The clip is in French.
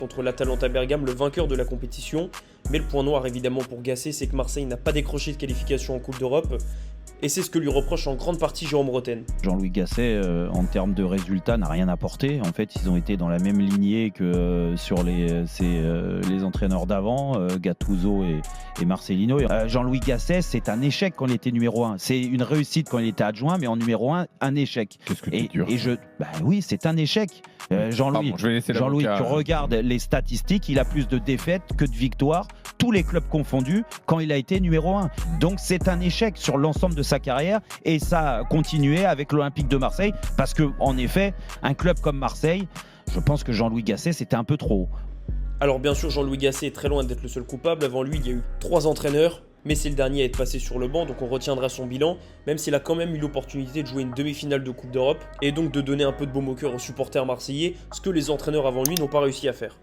contre l'Atalanta Bergame, le vainqueur de la compétition. Mais le point noir évidemment pour Gasset, c'est que Marseille n'a pas décroché de qualification en Coupe d'Europe. Et c'est ce que lui reproche en grande partie Jérôme Rotten. Jean-Louis Gasset, en termes de résultats, n'a rien apporté. En fait, ils ont été dans la même lignée que sur les entraîneurs d'avant, Gattuso et Marcelino. Jean-Louis Gasset, c'est un échec quand il était numéro 1. C'est une réussite quand il était adjoint, mais en numéro 1, un échec. Qu'est-ce que tu dis? Oui, c'est un échec. Jean-Louis, tu regardes les statistiques, il a plus de défaites que de victoires, tous les clubs confondus, quand il a été numéro 1. Donc c'est un échec sur l'ensemble de sa carrière, et ça a continué avec l'Olympique de Marseille, parce que en effet, un club comme Marseille, je pense que Jean-Louis Gasset, c'était un peu trop. Alors bien sûr, Jean-Louis Gasset est très loin d'être le seul coupable. Avant lui, il y a eu 3 entraîneurs, mais c'est le dernier à être passé sur le banc, donc on retiendra son bilan, même s'il a quand même eu l'opportunité de jouer une demi-finale de Coupe d'Europe, et donc de donner un peu de baume au cœur aux supporters marseillais, ce que les entraîneurs avant lui n'ont pas réussi à faire.